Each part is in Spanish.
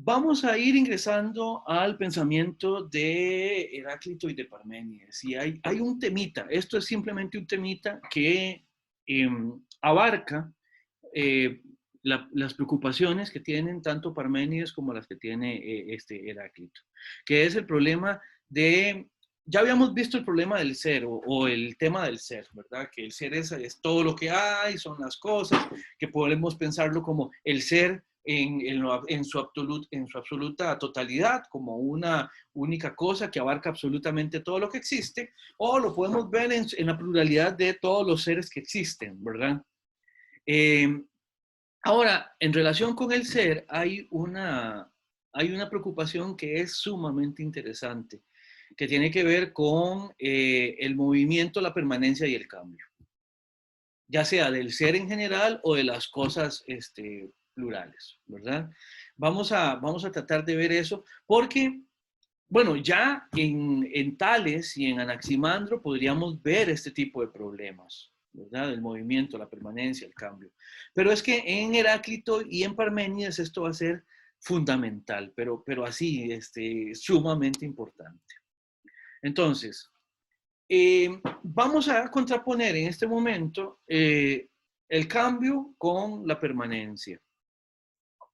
Vamos a ir ingresando al pensamiento de Heráclito y de Parménides. Y hay un temita, esto es simplemente un temita que abarca eh, las preocupaciones que tienen tanto Parménides como las que tiene este Heráclito, que es el problema de, ya habíamos visto el problema del ser o el tema del ser, ¿verdad? Que el ser es todo lo que hay, son las cosas, que podemos pensarlo como el ser en su absoluta totalidad, como una única cosa que abarca absolutamente todo lo que existe, o lo podemos ver en la pluralidad de todos los seres que existen, ¿verdad? Eh, Ahora, en relación con el ser, hay una preocupación que es sumamente interesante, que tiene que ver con el movimiento, la permanencia y el cambio, ya sea del ser en general o de las cosas plurales, ¿verdad? Vamos a tratar de ver eso porque, bueno, ya en Tales y en Anaximandro podríamos ver este tipo de problemas, ¿verdad? El movimiento, la permanencia, el cambio. Pero es que en Heráclito y en Parménides esto va a ser fundamental, pero así, sumamente importante. Entonces, vamos a contraponer en este momento el cambio con la permanencia.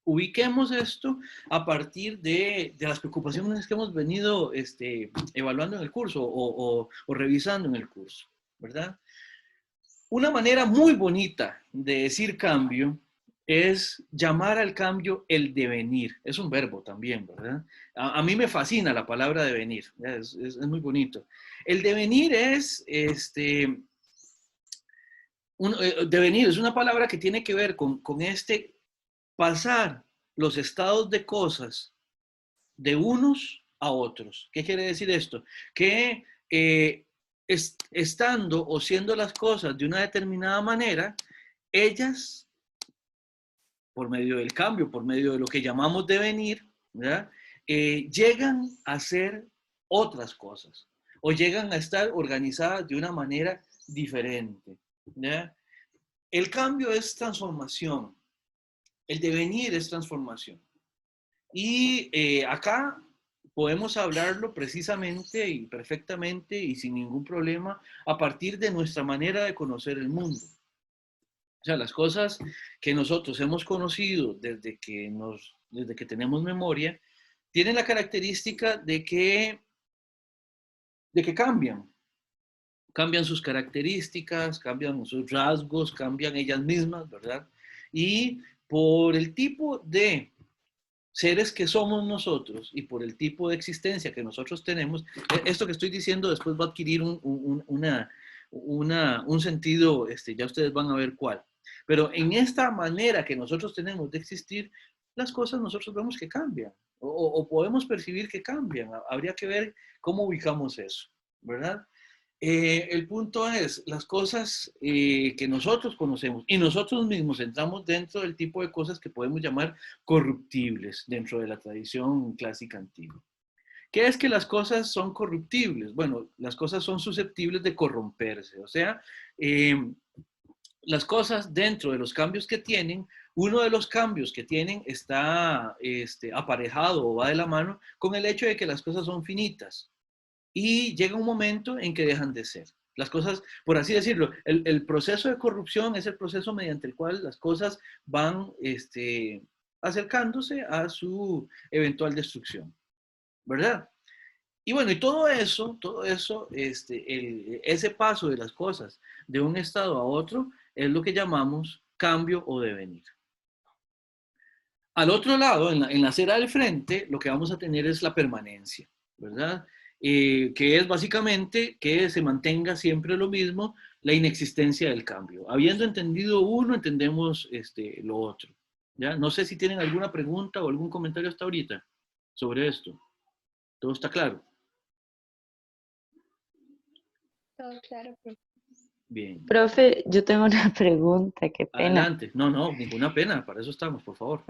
Ubiquemos esto a partir de las preocupaciones que hemos venido evaluando en el curso o revisando en el curso, ¿verdad? Una manera muy bonita de decir cambio es llamar al cambio el devenir. Es un verbo también, ¿verdad? A mí me fascina la palabra devenir, es muy bonito. El devenir es, devenir es una palabra que tiene que ver con este pasar los estados de cosas de unos a otros. ¿Qué quiere decir esto? Que estando o siendo las cosas de una determinada manera, ellas, por medio del cambio, por medio de lo que llamamos devenir, ¿verdad? Llegan a ser otras cosas o llegan a estar organizadas de una manera diferente. ¿Ya? El cambio es transformación, el devenir es transformación. Y acá podemos hablarlo precisamente y perfectamente y sin ningún problema a partir de nuestra manera de conocer el mundo. O sea, las cosas que nosotros hemos conocido desde que tenemos memoria tienen la característica de que cambian. Cambian sus características, cambian sus rasgos, cambian ellas mismas, ¿verdad? Y por el tipo de seres que somos nosotros y por el tipo de existencia que nosotros tenemos, esto que estoy diciendo después va a adquirir un sentido, ya ustedes van a ver cuál. Pero en esta manera que nosotros tenemos de existir, las cosas nosotros vemos que cambian o podemos percibir que cambian. Habría que ver cómo ubicamos eso, ¿verdad? El punto es, las cosas que nosotros conocemos y nosotros mismos entramos dentro del tipo de cosas que podemos llamar corruptibles dentro de la tradición clásica antigua. ¿Qué es que las cosas son corruptibles? Bueno, las cosas son susceptibles de corromperse, o sea, eh, las cosas dentro de los cambios que tienen, uno de los cambios que tienen está aparejado o va de la mano con el hecho de que las cosas son finitas y llega un momento en que dejan de ser. Las cosas, por así decirlo, el proceso de corrupción es el proceso mediante el cual las cosas van acercándose a su eventual destrucción, ¿verdad? Y bueno, y todo eso, ese paso de las cosas de un estado a otro es lo que llamamos cambio o devenir. Al otro lado, en la acera del frente, lo que vamos a tener es la permanencia, ¿verdad? Que es básicamente que se mantenga siempre lo mismo, la inexistencia del cambio. Habiendo entendido uno, entendemos lo otro. ¿Ya? No sé si tienen alguna pregunta o algún comentario hasta ahorita sobre esto. ¿Todo está claro? Todo claro, profe. Bien. Profe, yo tengo una pregunta, qué pena. Adelante. No, no, ninguna pena. Para eso estamos, por favor.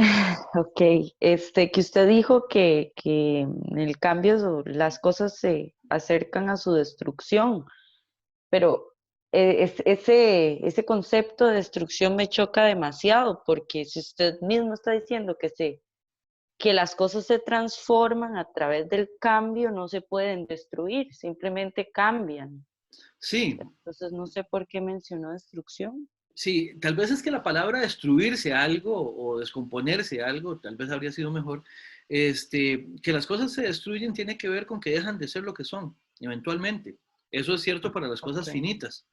Ok, que usted dijo que en el cambio las cosas se acercan a su destrucción, pero ese concepto de destrucción me choca demasiado, porque si usted mismo está diciendo que las cosas se transforman a través del cambio, no se pueden destruir, simplemente cambian. Sí, Entonces no sé por qué mencionó destrucción. sí, tal vez es que la palabra destruirse algo o descomponerse algo, tal vez habría sido mejor. Que las cosas se destruyen tiene que ver con que dejan de ser lo que son, eventualmente. Eso es cierto para las cosas Ok. finitas.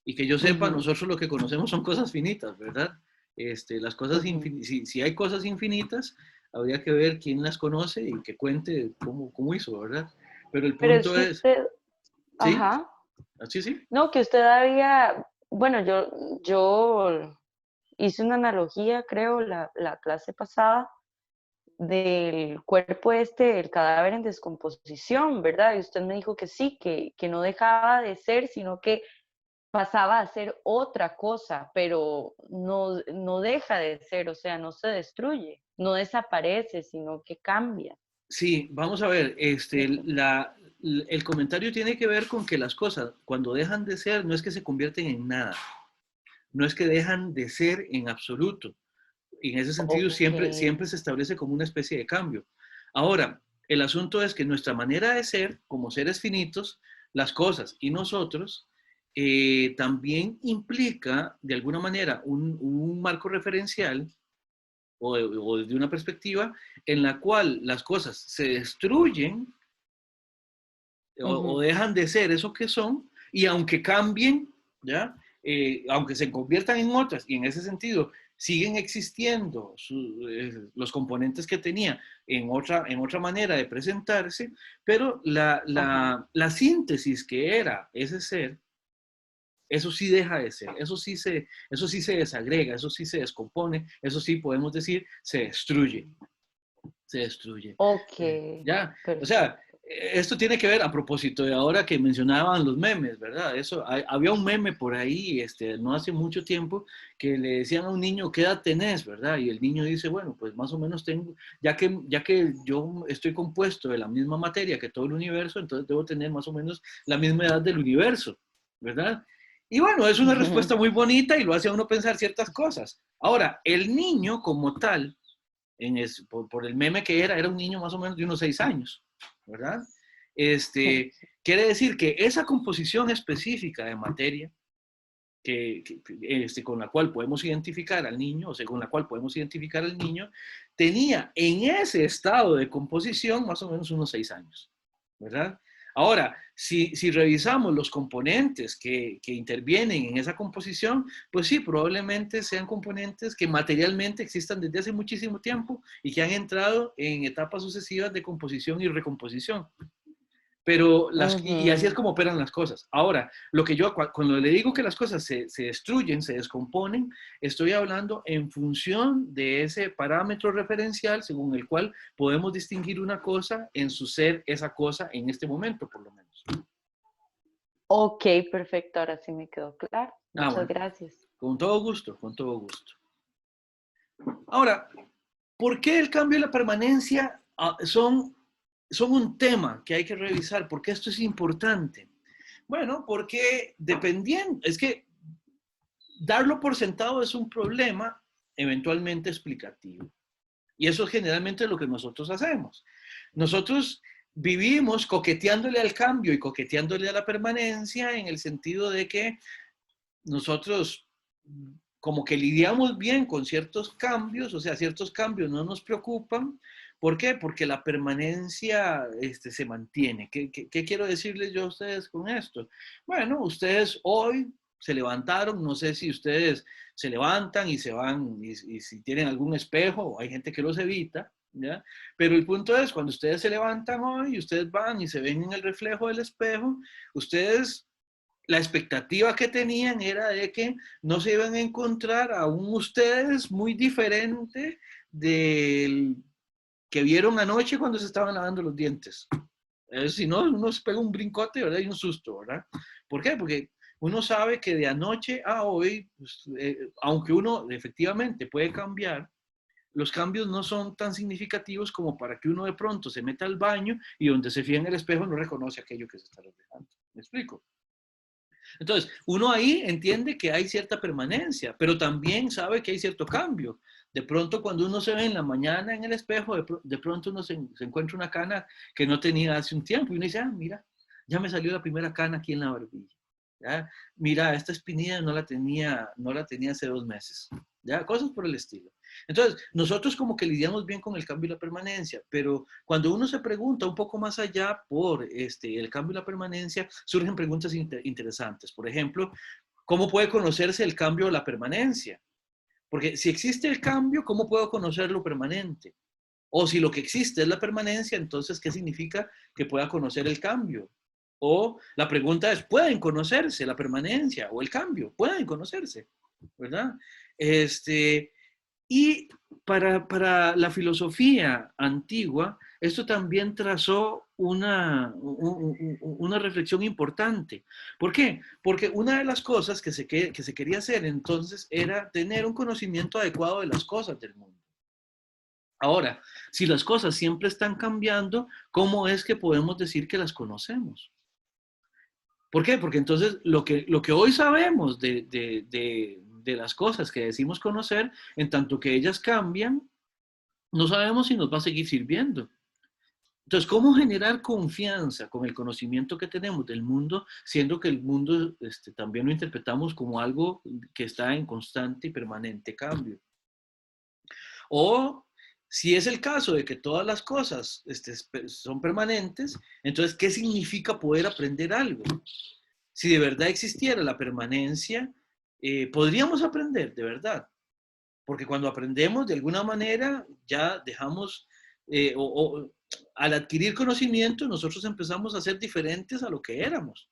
Y que yo sepa, Ujú, nosotros lo que conocemos son cosas finitas, ¿verdad? Las cosas ujú. si hay cosas infinitas, habría que ver quién las conoce y que cuente cómo hizo, ¿verdad? Pero el Pero es punto que es, usted, ¿sí? ajá, ¿Así sí? no, que usted había, bueno, yo hice una analogía, creo, la clase pasada, del cuerpo el cadáver en descomposición, ¿verdad? Y usted me dijo que sí, que no dejaba de ser, sino que pasaba a ser otra cosa, pero no deja de ser, o sea, no se destruye, no desaparece, sino que cambia. Sí, vamos a ver, el comentario tiene que ver con que las cosas, cuando dejan de ser, no es que se convierten en nada, no es que dejan de ser en absoluto. Y en ese sentido Ok. siempre se establece como una especie de cambio. Ahora, el asunto es que nuestra manera de ser, como seres finitos, las cosas y nosotros, también implica, de alguna manera, un marco referencial o desde una perspectiva en la cual las cosas se destruyen o Ujú. dejan de ser eso que son, y aunque cambien, ¿ya? Aunque se conviertan en otras, y en ese sentido siguen existiendo los componentes que tenía en otra manera de presentarse, pero Ajá. la síntesis que era ese ser, eso sí deja de ser, eso sí se desagrega, eso sí se descompone, eso sí podemos decir se destruye, se destruye. Ok, Ya, o sea, perfecto. esto tiene que ver a propósito de ahora que mencionaban los memes, ¿verdad? Había un meme por ahí, no hace mucho tiempo, que le decían a un niño, ¿qué edad tenés, verdad? Y el niño dice, bueno, pues más o menos tengo, ya que yo estoy compuesto de la misma materia que todo el universo, entonces debo tener más o menos la misma edad del universo, ¿verdad? Y bueno, es una respuesta muy bonita y lo hace a uno pensar ciertas cosas. Ahora, el niño como tal, por el meme que era un niño más o menos de unos 6 años, ¿verdad? Este, quiere decir que esa composición específica de materia con la cual podemos identificar al niño, o según la cual podemos identificar al niño, tenía en ese estado de composición más o menos unos 6 años, ¿verdad? Ahora, si revisamos los componentes que intervienen en esa composición, pues sí, probablemente sean componentes que materialmente existan desde hace muchísimo tiempo y que han entrado en etapas sucesivas de composición y recomposición. Pero y así es Ujú. como operan las cosas. Ahora, lo que yo cuando le digo que las cosas se destruyen, se descomponen, estoy hablando en función de ese parámetro referencial según el cual podemos distinguir una cosa en su ser esa cosa en este momento, por lo menos. Ok, perfecto, ahora sí me quedó claro. Ah, Muchas bueno, gracias. con todo gusto, con todo gusto. Ahora, ¿por qué el cambio y la permanencia son un tema que hay que revisar? ¿Por qué esto es importante? Bueno, porque dependiendo, es que darlo por sentado es un problema eventualmente explicativo. Y eso es generalmente lo que nosotros hacemos. Nosotros vivimos coqueteándole al cambio y coqueteándole a la permanencia en el sentido de que nosotros como que lidiamos bien con ciertos cambios, o sea, ciertos cambios no nos preocupan. ¿Por qué? Porque la permanencia se mantiene. ¿Qué quiero decirles yo a ustedes con esto? Bueno, ustedes hoy se levantaron, no sé si ustedes se levantan y se van, y si tienen algún espejo, hay gente que los evita, ¿ya? Pero el punto es, cuando ustedes se levantan hoy y ustedes van y se ven en el reflejo del espejo, ustedes la expectativa que tenían era de que no se iban a encontrar aún ustedes muy diferente del que vieron anoche cuando se estaban lavando los dientes. Si no, uno se pega un brincote, ¿verdad? Y un susto, ¿verdad? ¿Por qué? Porque uno sabe que de anoche a hoy, pues, aunque uno efectivamente puede cambiar, los cambios no son tan significativos como para que uno de pronto se meta al baño y donde se fija en el espejo no reconoce aquello que se está reflejando. ¿Me explico? Entonces, uno ahí entiende que hay cierta permanencia, pero también sabe que hay cierto cambio. De pronto, cuando uno se ve en la mañana en el espejo, de pronto uno se encuentra una cana que no tenía hace un tiempo. Y uno dice, ah, mira, ya me salió la primera cana aquí en la barbilla. ¿Ya? Mira, esta espinilla no la tenía hace 2 meses. ¿Ya? Cosas por el estilo. Entonces, nosotros como que lidiamos bien con el cambio y la permanencia, pero cuando uno se pregunta un poco más allá por el cambio y la permanencia, surgen preguntas interesantes. Por ejemplo, ¿cómo puede conocerse el cambio o la permanencia? Porque si existe el cambio, ¿cómo puedo conocer lo permanente? O si lo que existe es la permanencia, entonces, ¿qué significa que pueda conocer el cambio? O la pregunta es, ¿pueden conocerse la permanencia o el cambio? Pueden conocerse, ¿verdad? Y para la filosofía antigua, esto también trazó una reflexión importante. ¿Por qué? Porque una de las cosas que se quería hacer entonces era tener un conocimiento adecuado de las cosas del mundo. Ahora, si las cosas siempre están cambiando, ¿cómo es que podemos decir que las conocemos? ¿Por qué? Porque entonces lo que hoy sabemos de las cosas que decimos conocer, en tanto que ellas cambian, no sabemos si nos va a seguir sirviendo. Entonces, ¿cómo generar confianza con el conocimiento que tenemos del mundo, siendo que el mundo también lo interpretamos como algo que está en constante y permanente cambio? O si es el caso de que todas las cosas son permanentes, entonces, ¿qué significa poder aprender algo? Si de verdad existiera la permanencia, podríamos aprender, de verdad. Porque cuando aprendemos, de alguna manera, ya dejamos, al adquirir conocimiento, nosotros empezamos a ser diferentes a lo que éramos.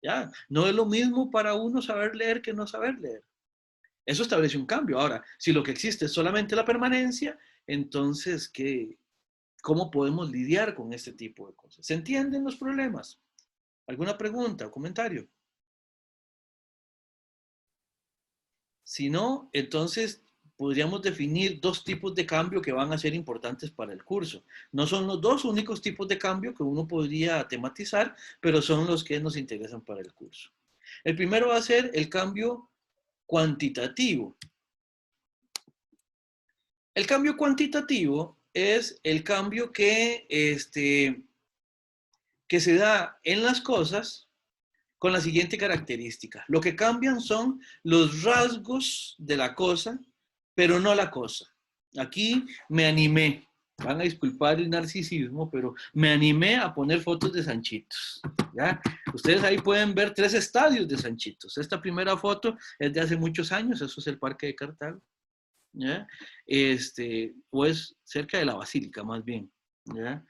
¿Ya? No es lo mismo para uno saber leer que no saber leer. Eso establece un cambio. Ahora, si lo que existe es solamente la permanencia, entonces, ¿cómo podemos lidiar con este tipo de cosas? ¿Se entienden los problemas? ¿Alguna pregunta o comentario? Si no, entonces podríamos definir 2 tipos de cambio que van a ser importantes para el curso. No son los 2 únicos tipos de cambio que uno podría tematizar, pero son los que nos interesan para el curso. El primero va a ser el cambio cuantitativo. El cambio cuantitativo es el cambio que se da en las cosas con la siguiente característica. Lo que cambian son los rasgos de la cosa, pero no la cosa. Aquí me animé, van a disculpar el narcisismo, pero me animé a poner fotos de Sanchitos. ¿Ya? Ustedes ahí pueden ver 3 estadios de Sanchitos. Esta primera foto es de hace muchos años, eso es el Parque de Cartago. ¿Ya? Pues cerca de la Basílica, más bien. ¿Ya?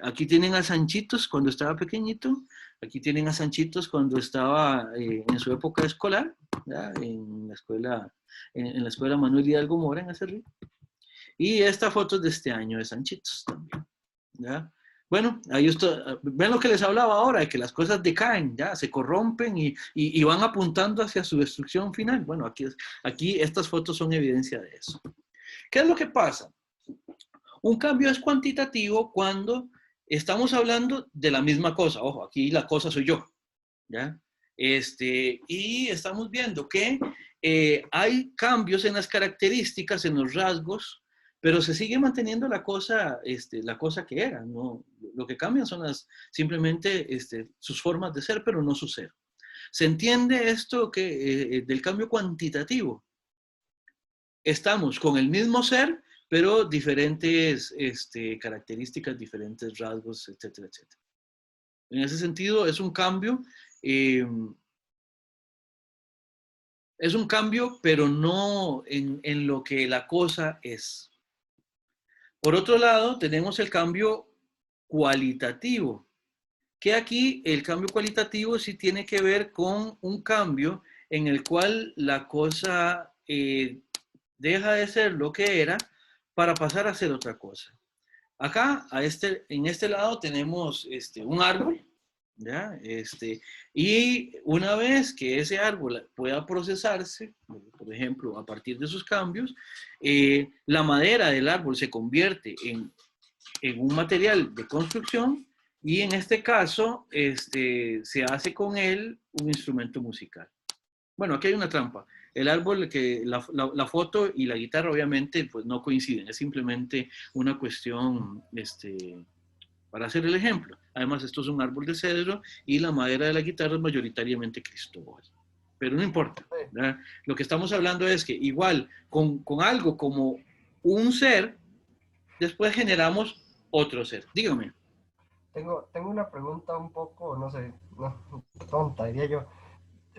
Aquí tienen a Sanchitos cuando estaba pequeñito, aquí tienen a Sanchitos cuando estaba en su época escolar, ¿ya? En la escuela Manuel Hidalgo Mora en Acerrí. Y esta foto es de este año de Sanchitos también. ¿Ya? Bueno, ahí ven lo que les hablaba ahora, de que las cosas decaen, ya se corrompen y van apuntando hacia su destrucción final. Bueno, aquí estas fotos son evidencia de eso. ¿Qué es lo que pasa? Un cambio es cuantitativo cuando estamos hablando de la misma cosa. Ojo, aquí la cosa soy yo. ¿Ya? Y estamos viendo que hay cambios en las características, en los rasgos, pero se sigue manteniendo la cosa que era. ¿No? Lo que cambian son simplemente sus formas de ser, pero no su ser. ¿Se entiende esto del cambio cuantitativo? Estamos con el mismo ser, pero diferentes características, diferentes rasgos, etcétera, etcétera. En ese sentido, es un cambio, pero no en lo que la cosa es. Por otro lado, tenemos el cambio cualitativo, que aquí el cambio cualitativo sí tiene que ver con un cambio en el cual la cosa deja de ser lo que era para pasar a ser otra cosa. Acá, en este lado tenemos un árbol, ¿ya? Y una vez que ese árbol pueda procesarse, por ejemplo, a partir de sus cambios, la madera del árbol se convierte en un material de construcción y en este caso se hace con él un instrumento musical. Bueno, aquí hay una trampa. el árbol, que la foto y la guitarra obviamente pues no coinciden, es simplemente una cuestión, para hacer el ejemplo. Además, esto es un árbol de cedro y la madera de la guitarra es mayoritariamente cristóbal. Pero no importa, ¿verdad? Lo que estamos hablando es que igual con algo como un ser, después generamos otro ser. Dígame. Tengo una pregunta un poco, no sé, no, tonta, diría yo.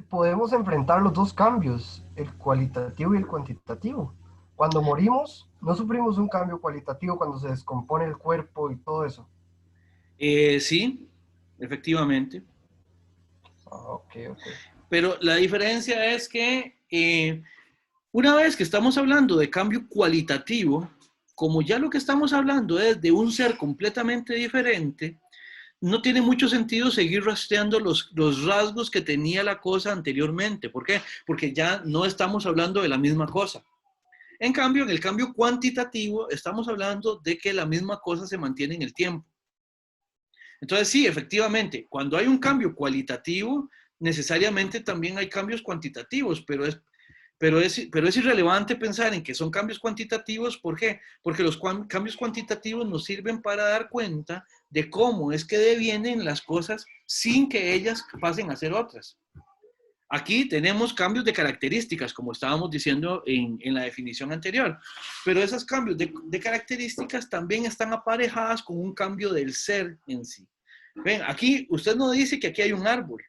Podemos enfrentar los dos cambios, el cualitativo y el cuantitativo. Cuando morimos, no sufrimos un cambio cualitativo cuando se descompone el cuerpo y todo eso. Sí, efectivamente. Ok. Pero la diferencia es que una vez que estamos hablando de cambio cualitativo, como ya lo que estamos hablando es de un ser completamente diferente, no tiene mucho sentido seguir rastreando los rasgos que tenía la cosa anteriormente. ¿Por qué? Porque ya no estamos hablando de la misma cosa. En cambio, en el cambio cuantitativo, estamos hablando de que la misma cosa se mantiene en el tiempo. Entonces, sí, efectivamente, cuando hay un cambio cualitativo, necesariamente también hay cambios cuantitativos, pero es irrelevante pensar en que son cambios cuantitativos. ¿Por qué? Porque los cambios cuantitativos nos sirven para dar cuenta de cómo es que devienen las cosas sin que ellas pasen a ser otras. Aquí tenemos cambios de características, como estábamos diciendo en la definición anterior, pero esos cambios de características también están aparejadas con un cambio del ser en sí. Ven, aquí usted no dice que aquí hay un árbol.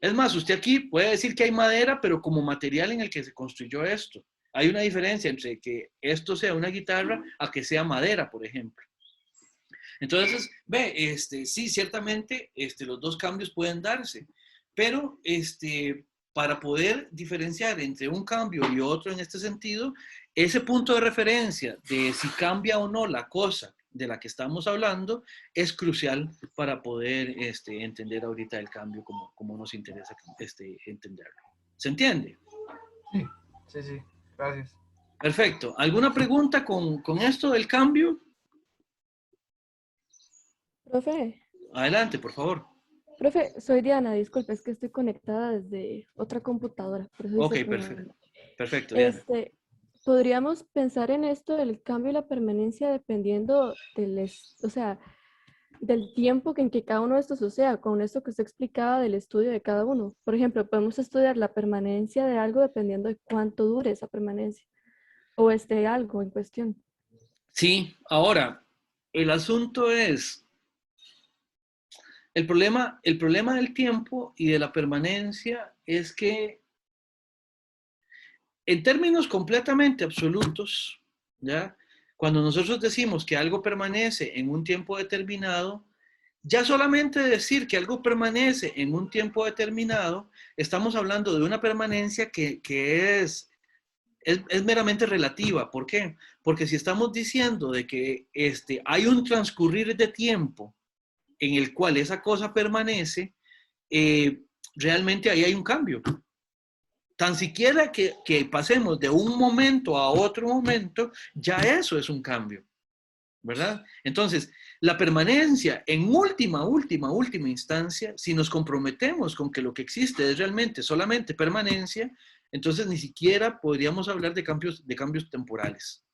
Es más, usted aquí puede decir que hay madera, pero como material en el que se construyó esto. Hay una diferencia entre que esto sea una guitarra a que sea madera, por ejemplo. Entonces, ve, sí, ciertamente los dos cambios pueden darse, pero para poder diferenciar entre un cambio y otro en este sentido, ese punto de referencia de si cambia o no la cosa de la que estamos hablando es crucial para poder entender ahorita el cambio como nos interesa entenderlo. ¿Se entiende? Sí, gracias. Perfecto. ¿Alguna pregunta con esto del cambio? Profe, Adelante, por favor. profe, soy Diana, disculpe, es que estoy conectada desde otra computadora, por eso Ok, hice como... perfecto. Perfecto, Diana. Podríamos pensar en esto del cambio y la permanencia dependiendo o sea, del tiempo en que cada uno de estos suceda, con esto que usted explicaba del estudio de cada uno. Por ejemplo, podemos estudiar la permanencia de algo dependiendo de cuánto dure esa permanencia o algo en cuestión. Sí, ahora, el asunto es, el problema del tiempo y de la permanencia es que en términos completamente absolutos, ¿ya? Cuando nosotros decimos que algo permanece en un tiempo determinado, ya solamente decir que algo permanece en un tiempo determinado, estamos hablando de una permanencia que es meramente relativa. ¿Por qué? Porque si estamos diciendo de que hay un transcurrir de tiempo en el cual esa cosa permanece, realmente ahí hay un cambio. Tan siquiera que pasemos de un momento a otro momento, ya eso es un cambio, ¿verdad? Entonces, la permanencia en última instancia, si nos comprometemos con que lo que existe es realmente solamente permanencia, entonces ni siquiera podríamos hablar de cambios temporales.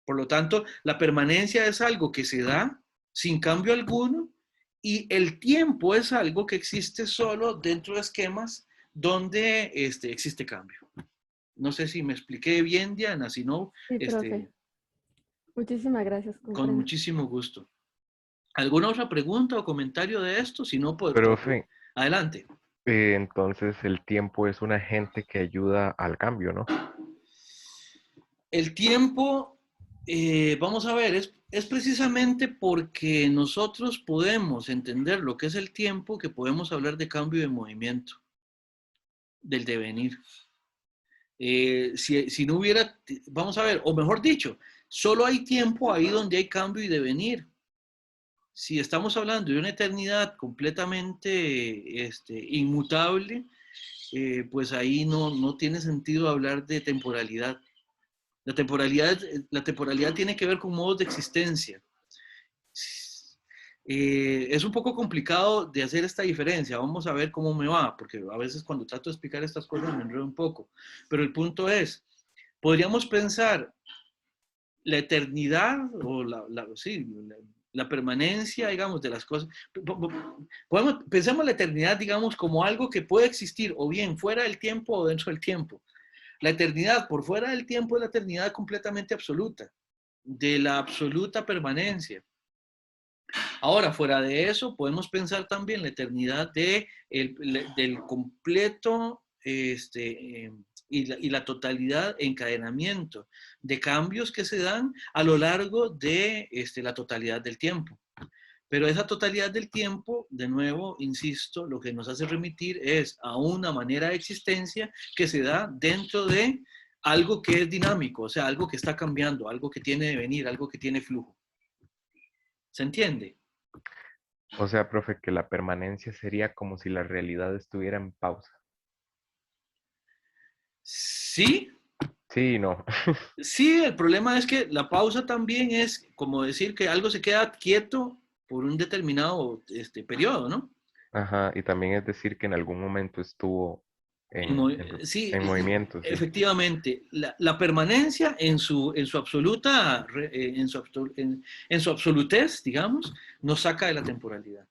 Por lo tanto, la permanencia es algo que se da sin cambio alguno y el tiempo es algo que existe solo dentro de esquemas donde existe cambio. No sé si me expliqué bien, Diana, si no, Sí, profe. Muchísimas gracias. con muchísimo gusto. ¿Alguna otra pregunta o comentario de esto? Si no, pues, Profe, adelante. entonces el tiempo es un agente que ayuda al cambio, ¿no? El tiempo, vamos a ver, es precisamente porque nosotros podemos entender lo que es el tiempo que podemos hablar de cambio de movimiento, del devenir. Si no hubiera, vamos a ver, o mejor dicho, solo hay tiempo ahí donde hay cambio y devenir. Si estamos hablando de una eternidad completamente inmutable, pues ahí no tiene sentido hablar de temporalidad. La temporalidad tiene que ver con modos de existencia. Es un poco complicado de hacer esta diferencia. Vamos a ver cómo me va, porque a veces cuando trato de explicar estas cosas me enredo un poco. Pero el punto es, podríamos pensar la eternidad o la permanencia, digamos, de las cosas. Pensemos la eternidad, digamos, como algo que puede existir o bien fuera del tiempo o dentro del tiempo. La eternidad por fuera del tiempo es la eternidad completamente absoluta, de la absoluta permanencia. Ahora, fuera de eso, podemos pensar también la eternidad del completo y la totalidad encadenamiento de cambios que se dan a lo largo de la totalidad del tiempo. Pero esa totalidad del tiempo, de nuevo, insisto, lo que nos hace remitir es a una manera de existencia que se da dentro de algo que es dinámico, o sea, algo que está cambiando, algo que tiene devenir, algo que tiene flujo. ¿Se entiende? O sea, profe, que la permanencia sería como si la realidad estuviera en pausa. Sí, Sí y no. sí, el problema es que la pausa también es como decir que algo se queda quieto por un determinado periodo, ¿no? Ajá, y también es decir que en algún momento estuvo Sí, en movimiento, sí. efectivamente, la permanencia en su absoluta, en su absolutez, digamos, nos saca de la temporalidad.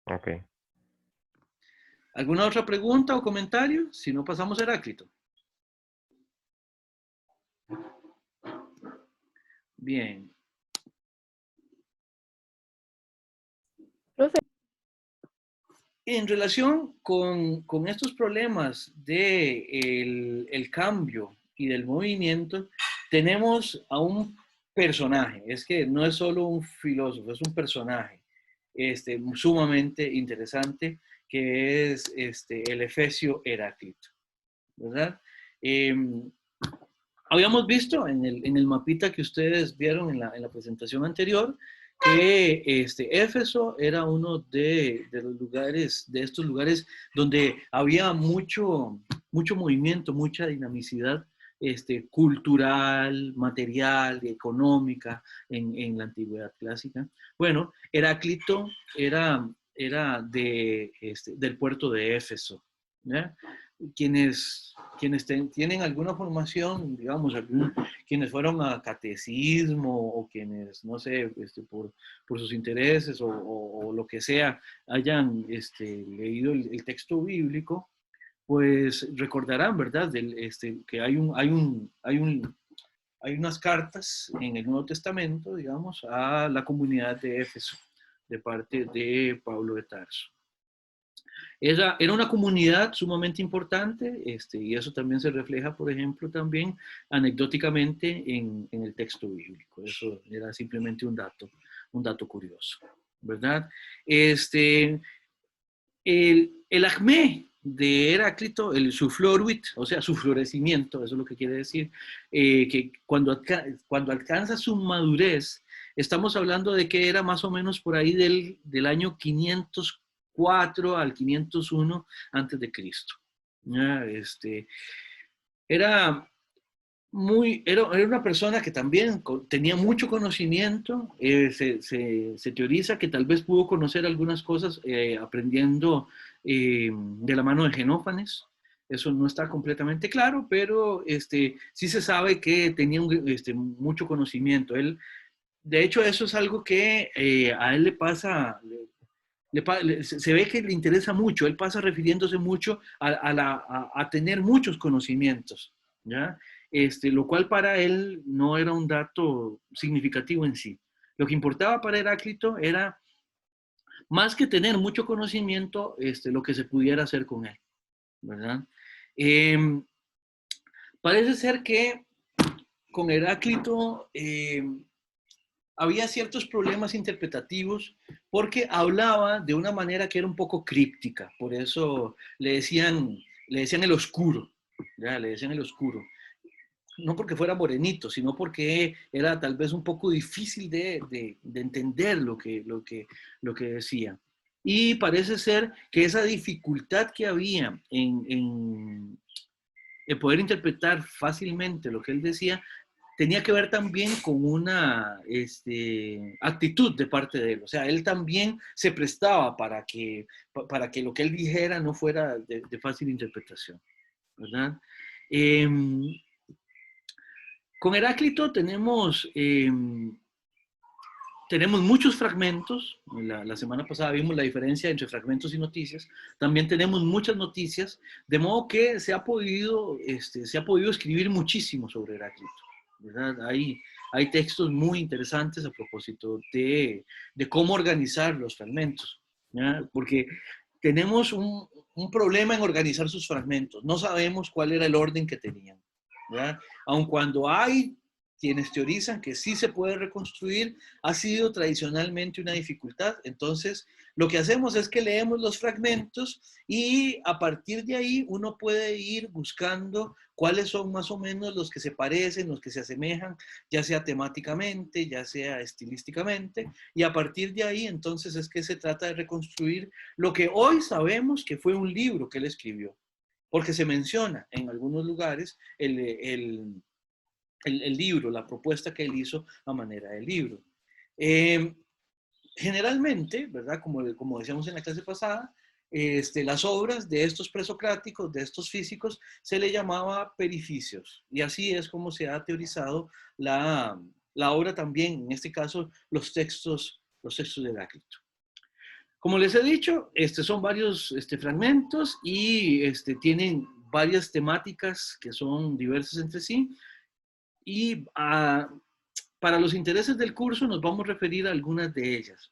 Ok. ¿Alguna otra pregunta o comentario? Si no, pasamos a Heráclito. Bien. Profe, En relación con estos problemas el cambio y del movimiento, tenemos a un personaje. Es que no es solo un filósofo, es un personaje sumamente interesante que es el efesio Heráclito, ¿verdad? Eh, Habíamos visto en el mapita que ustedes vieron en la presentación anterior que Éfeso era uno de los lugares, de estos lugares donde había mucho movimiento, mucha dinamicidad cultural, material y económica en la antigüedad clásica. Bueno, Heráclito era del puerto de Éfeso, ¿ya? Quienes tienen alguna formación, digamos, quienes fueron a catecismo o quienes, no sé, por sus intereses o lo que sea, hayan leído el texto bíblico, pues recordarán, ¿verdad? Que hay unas cartas en el Nuevo Testamento, digamos, a la comunidad de Éfeso, de parte de Pablo de Tarso. Era una comunidad sumamente importante y eso también se refleja, por ejemplo, también anecdóticamente en el texto bíblico. Eso era simplemente un dato curioso, ¿verdad? El acmé de Heráclito, su floruit, o sea, su florecimiento, eso es lo que quiere decir, que cuando alcanza su madurez, estamos hablando de que era más o menos por ahí del año 504 al 501 antes de Cristo. Era era una persona que también tenía mucho conocimiento. Se teoriza que tal vez pudo conocer algunas cosas aprendiendo de la mano de Genófanes. Eso no está completamente claro, pero sí se sabe que tenía mucho conocimiento. De hecho, eso es algo que a él le pasa, se ve que le interesa mucho. Él pasa refiriéndose mucho a tener muchos conocimientos, ¿ya? Lo cual para él no era un dato significativo en sí. Lo que importaba para Heráclito era más que tener mucho conocimiento, lo que se pudiera hacer con él, ¿verdad? Parece ser que con Heráclito había ciertos problemas interpretativos porque hablaba de una manera que era un poco críptica, por eso le decían el oscuro, ¿ya? Le decían el oscuro. No porque fuera morenito, sino porque era tal vez un poco difícil de entender lo que decía. Y parece ser que esa dificultad que había en poder interpretar fácilmente lo que él decía tenía que ver también con una actitud de parte de él. O sea, él también se prestaba para que lo que él dijera no fuera de fácil interpretación, ¿verdad? Con Heráclito tenemos muchos fragmentos. La semana pasada vimos la diferencia entre fragmentos y noticias. También tenemos muchas noticias, de modo que se ha podido escribir muchísimo sobre Heráclito, ¿verdad? Hay textos muy interesantes a propósito de cómo organizar los fragmentos, ¿ya? Porque tenemos un problema en organizar sus fragmentos. No sabemos cuál era el orden que tenían, ¿verdad? Aun cuando hay quienes teorizan que sí se puede reconstruir, ha sido tradicionalmente una dificultad. Entonces, lo que hacemos es que leemos los fragmentos y a partir de ahí uno puede ir buscando cuáles son más o menos los que se parecen, los que se asemejan, ya sea temáticamente, ya sea estilísticamente, y a partir de ahí entonces es que se trata de reconstruir lo que hoy sabemos que fue un libro que él escribió, porque se menciona en algunos lugares el libro, la propuesta que él hizo a manera de libro. Generalmente, ¿verdad? Como decíamos en la clase pasada, las obras de estos presocráticos, de estos físicos, se le llamaba perificios. Y así es como se ha teorizado la obra también, en este caso, los textos de Heráclito. Como les he dicho, son varios fragmentos y tienen varias temáticas que son diversas entre sí. Y para los intereses del curso nos vamos a referir a algunas de ellas.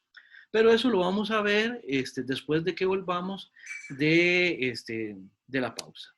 Pero eso lo vamos a ver después de que volvamos de la pausa.